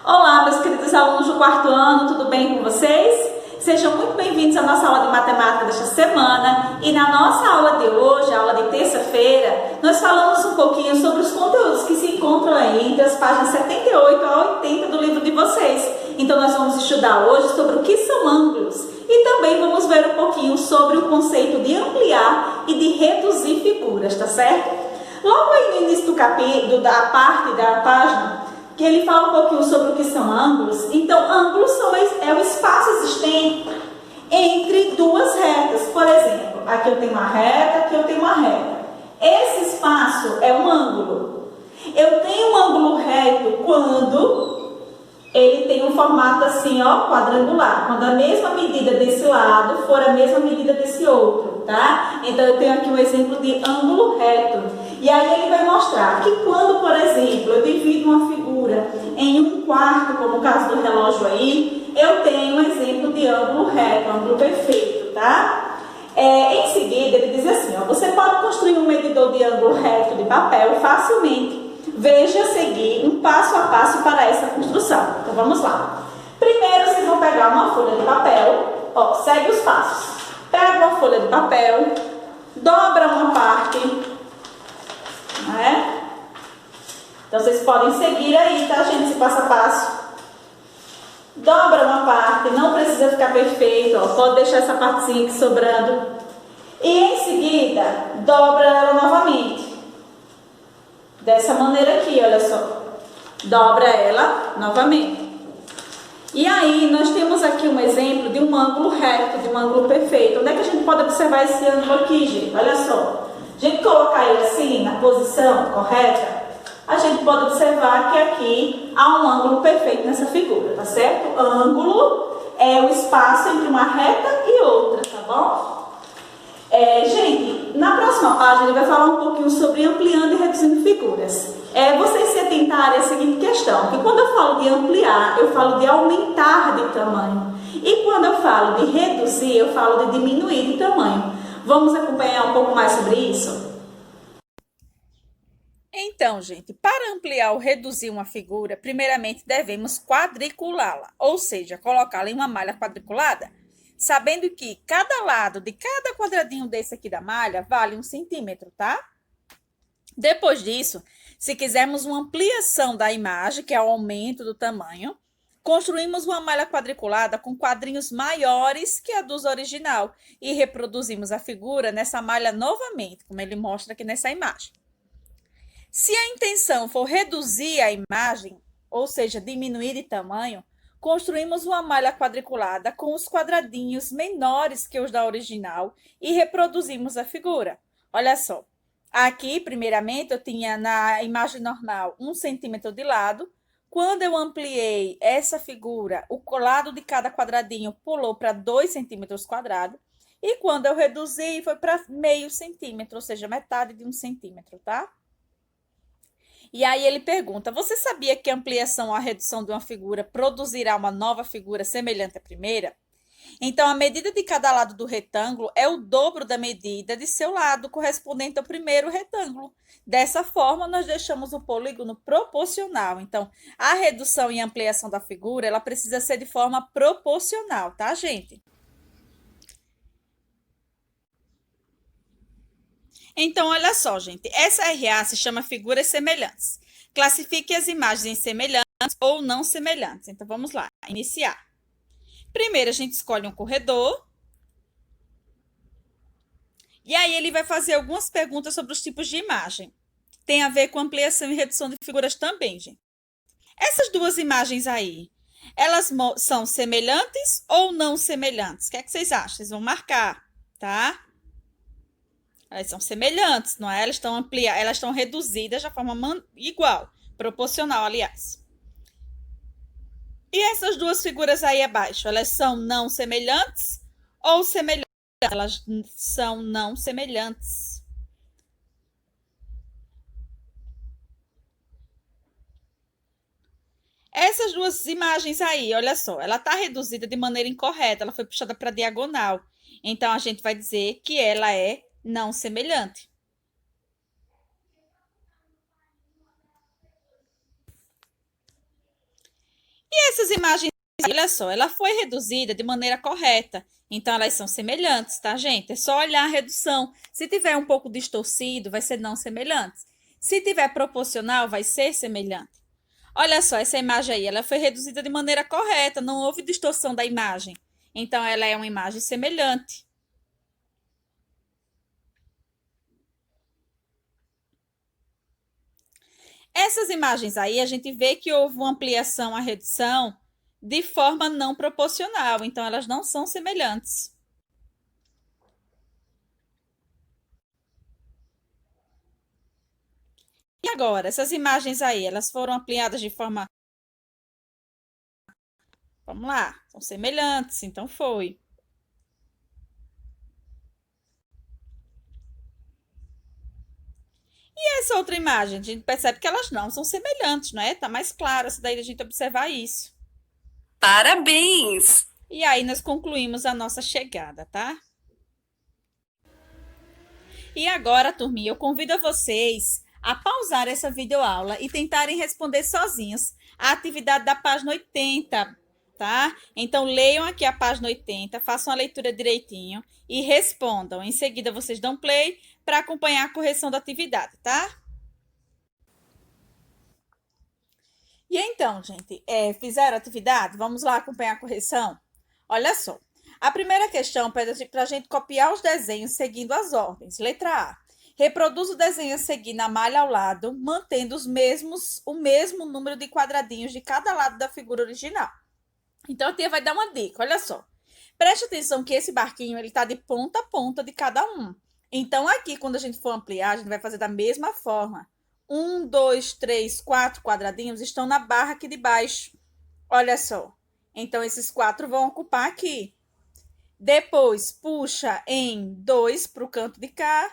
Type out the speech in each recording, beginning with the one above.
Olá, meus queridos alunos do quarto ano, tudo bem com vocês? Sejam muito bem-vindos à nossa aula de matemática desta semana. E na nossa aula de hoje, a aula de terça-feira, nós falamos um pouquinho sobre os conteúdos que se encontram aí entre as páginas 78 a 80 do livro de vocês. Então, nós vamos estudar hoje sobre o que são ângulos e também vamos ver um pouquinho sobre o conceito de ampliar e de reduzir figuras, tá certo? Logo aí no início do capítulo, da parte da página, que ele fala um pouquinho sobre o que são ângulos. Então, ângulos é o espaço existente entre duas retas. Por exemplo, aqui eu tenho uma reta, aqui eu tenho uma reta. Esse espaço é um ângulo. Eu tenho um ângulo reto quando ele tem um formato assim, ó, quadrangular. Quando a mesma medida desse lado for a mesma medida desse outro, tá? Então, eu tenho aqui um exemplo de ângulo reto. E aí ele vai mostrar que quando, por exemplo, eu divido uma figura em um quarto, como o caso do relógio aí, eu tenho um exemplo de ângulo reto, ângulo perfeito, tá? Em seguida, ele diz assim, ó, você pode construir um medidor de ângulo reto de papel facilmente. Veja a seguir um passo a passo para essa construção. Então, vamos lá. Primeiro, vocês vão pegar uma folha de papel, ó, segue os passos. Pega uma folha de papel, dobra uma parte, né? Então, vocês podem seguir aí, tá, gente, esse passo a passo. Dobra uma parte, não precisa ficar perfeito, ó, pode deixar essa partezinha aqui sobrando. E em seguida, dobra ela novamente. Dessa maneira aqui, olha só. Dobra ela novamente. E aí, nós temos aqui um exemplo de um ângulo reto, de um ângulo perfeito. Onde é que a gente pode observar esse ângulo aqui, gente? Olha só. A gente colocar ele assim, na posição correta, a gente pode observar que aqui há um ângulo perfeito nessa figura, tá certo? Ângulo é o espaço entre uma reta e outra, tá bom? Gente, na próxima página ele vai falar um pouquinho sobre ampliando e reduzindo figuras. Vocês se atentarem à seguinte questão, que quando eu falo de ampliar, eu falo de aumentar de tamanho. E quando eu falo de reduzir, eu falo de diminuir de tamanho. Vamos acompanhar um pouco mais sobre isso? Então, gente, para ampliar ou reduzir uma figura, primeiramente devemos quadriculá-la, ou seja, colocá-la em uma malha quadriculada, sabendo que cada lado de cada quadradinho desse aqui da malha vale 1 centímetro, tá? Depois disso, se quisermos uma ampliação da imagem, que é o aumento do tamanho, construímos uma malha quadriculada com quadrinhos maiores que a dos original e reproduzimos a figura nessa malha novamente, como ele mostra aqui nessa imagem. Se a intenção for reduzir a imagem, ou seja, diminuir de tamanho, construímos uma malha quadriculada com os quadradinhos menores que os da original e reproduzimos a figura. Olha só, aqui, primeiramente, eu tinha na imagem normal 1 centímetro de lado. Quando eu ampliei essa figura, o lado de cada quadradinho pulou para 2 centímetros quadrados. E quando eu reduzi, foi para meio centímetro, ou seja, metade de 1 centímetro, tá? E aí ele pergunta, você sabia que a ampliação ou a redução de uma figura produzirá uma nova figura semelhante à primeira? Então, a medida de cada lado do retângulo é o dobro da medida de seu lado correspondente ao primeiro retângulo. Dessa forma, nós deixamos o polígono proporcional. Então, a redução e ampliação da figura, ela precisa ser de forma proporcional, tá, gente? Então, olha só, gente. Essa RA se chama figuras semelhantes. Classifique as imagens em semelhantes ou não semelhantes. Então, vamos lá. Iniciar. Primeiro, a gente escolhe um corredor. E aí, ele vai fazer algumas perguntas sobre os tipos de imagem. Tem a ver com ampliação e redução de figuras também, gente. Essas duas imagens aí, elas são semelhantes ou não semelhantes? O que é que vocês acham? Vocês vão marcar, tá? Elas são semelhantes, não é? Elas estão ampliadas, elas estão reduzidas de forma igual, proporcional, aliás. E essas duas figuras aí abaixo, elas são não semelhantes ou semelhantes? Elas são não semelhantes. Essas duas imagens aí, olha só, ela está reduzida de maneira incorreta, ela foi puxada para a diagonal. Então, a gente vai dizer que ela é não semelhante. Essas imagens, olha só, ela foi reduzida de maneira correta. Então, elas são semelhantes, tá, gente? É só olhar a redução. Se tiver um pouco distorcido, vai ser não semelhante. Se tiver proporcional, vai ser semelhante. Olha só, essa imagem aí, ela foi reduzida de maneira correta, não houve distorção da imagem. Então, ela é uma imagem semelhante. Essas imagens aí, a gente vê que houve uma ampliação, a redução, de forma não proporcional. Então, elas não são semelhantes. E agora, essas imagens aí, elas foram ampliadas de forma... Vamos lá, são semelhantes, então foi. E essa outra imagem, a gente percebe que elas não são semelhantes, não é? Tá mais claro, essa daí a gente observar isso. Parabéns! E aí nós concluímos a nossa chegada, tá? E agora, turminha, eu convido a vocês a pausar essa videoaula e tentarem responder sozinhos a atividade da página 80, tá? Então, leiam aqui a página 80, façam a leitura direitinho e respondam. Em seguida, vocês dão play para acompanhar a correção da atividade, tá? E então, gente, fizeram a atividade? Vamos lá acompanhar a correção? Olha só. A primeira questão pede para a gente copiar os desenhos seguindo as ordens. Letra A. Reproduz o desenho a seguir na malha ao lado, mantendo o mesmo número de quadradinhos de cada lado da figura original. Então, a tia vai dar uma dica, olha só. Preste atenção que esse barquinho ele está de ponta a ponta de cada um. Então, aqui, quando a gente for ampliar, a gente vai fazer da mesma forma. 1, 2, 3, 4 quadradinhos estão na barra aqui de baixo. Olha só. Então, esses 4 vão ocupar aqui. Depois, puxa em 2 para o canto de cá,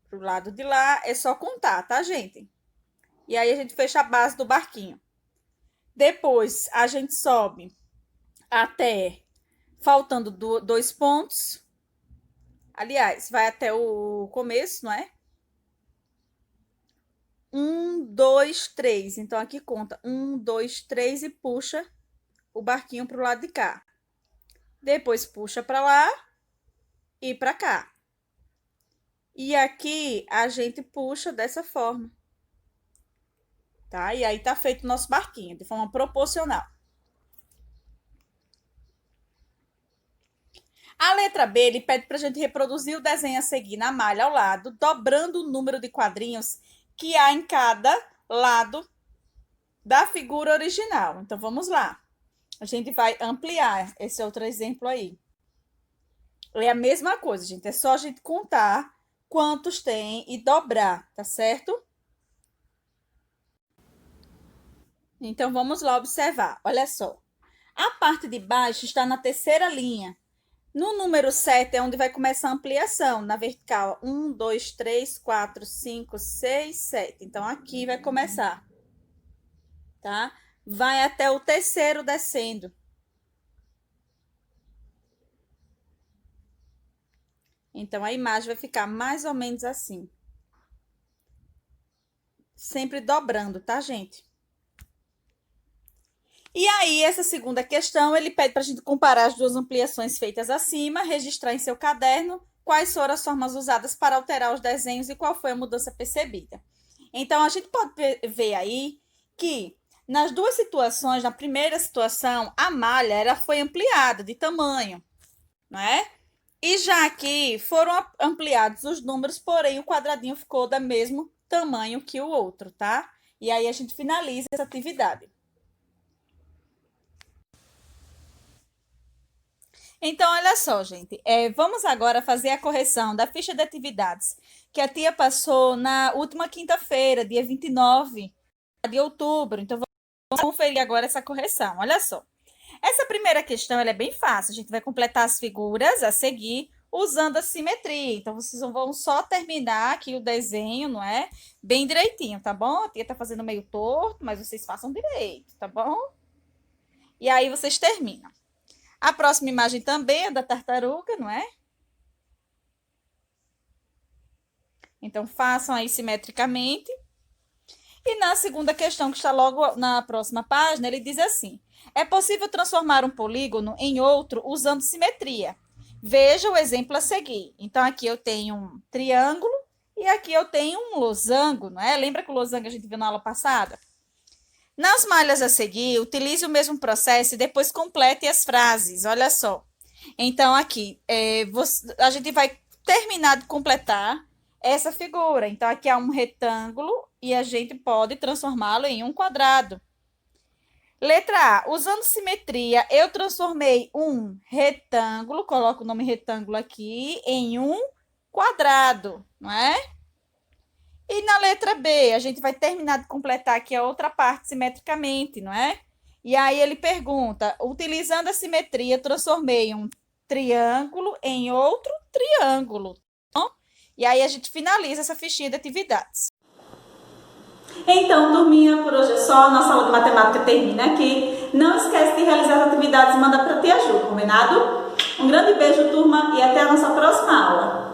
para o lado de lá. É só contar, tá, gente? E aí, a gente fecha a base do barquinho. Depois, a gente sobe até faltando 2 pontos. Aliás, vai até o começo, não é? 1, 2, 3. Então, aqui conta 1, 2, 3 e puxa o barquinho para o lado de cá. Depois, puxa para lá e para cá. E aqui, a gente puxa dessa forma. Tá? E aí, tá feito o nosso barquinho, de forma proporcional. A letra B, ele pede para a gente reproduzir o desenho a seguir na malha ao lado, dobrando o número de quadrinhos que há em cada lado da figura original. Então, vamos lá. A gente vai ampliar esse outro exemplo aí. É a mesma coisa, gente. É só a gente contar quantos tem e dobrar, tá certo? Então, vamos lá observar. Olha só. A parte de baixo está na terceira linha. No número 7 é onde vai começar a ampliação. Na vertical, 1, 2, 3, 4, 5, 6, 7. Então, aqui vai começar. Tá? Vai até o terceiro descendo. Então, a imagem vai ficar mais ou menos assim. Sempre dobrando, tá, gente? E aí, essa segunda questão, ele pede para a gente comparar as duas ampliações feitas acima, registrar em seu caderno quais foram as formas usadas para alterar os desenhos e qual foi a mudança percebida. Então, a gente pode ver aí que nas duas situações, na primeira situação, a malha foi ampliada de tamanho, não é? E já aqui foram ampliados os números, porém o quadradinho ficou do mesmo tamanho que o outro, tá? E aí a gente finaliza essa atividade. Então, olha só, gente. Vamos agora fazer a correção da ficha de atividades que a tia passou na última quinta-feira, dia 29 de outubro. Então, vamos conferir agora essa correção. Olha só. Essa primeira questão ela é bem fácil. A gente vai completar as figuras a seguir usando a simetria. Então, vocês vão só terminar aqui o desenho, não é? Bem direitinho, tá bom? A tia tá fazendo meio torto, mas vocês façam direito, tá bom? E aí, vocês terminam. A próxima imagem também é da tartaruga, não é? Então, façam aí simetricamente. E na segunda questão, que está logo na próxima página, ele diz assim: é possível transformar um polígono em outro usando simetria. Veja o exemplo a seguir. Então, aqui eu tenho um triângulo e aqui eu tenho um losango, não é? Lembra que o losango a gente viu na aula passada? Nas malhas a seguir, utilize o mesmo processo e depois complete as frases. Olha só. Então, aqui, a gente vai terminar de completar essa figura. Então, aqui é um retângulo e a gente pode transformá-lo em um quadrado. Letra A, usando simetria, eu transformei um retângulo, coloco o nome retângulo aqui, em um quadrado, não é? E na letra B, a gente vai terminar de completar aqui a outra parte simetricamente, não é? E aí ele pergunta, utilizando a simetria, transformei um triângulo em outro triângulo. Tá? E aí a gente finaliza essa fichinha de atividades. Então, turminha, por hoje é só. Nossa aula de matemática termina aqui. Não esquece de realizar as atividades e manda para a tia Ju, combinado? Um grande beijo, turma, e até a nossa próxima aula.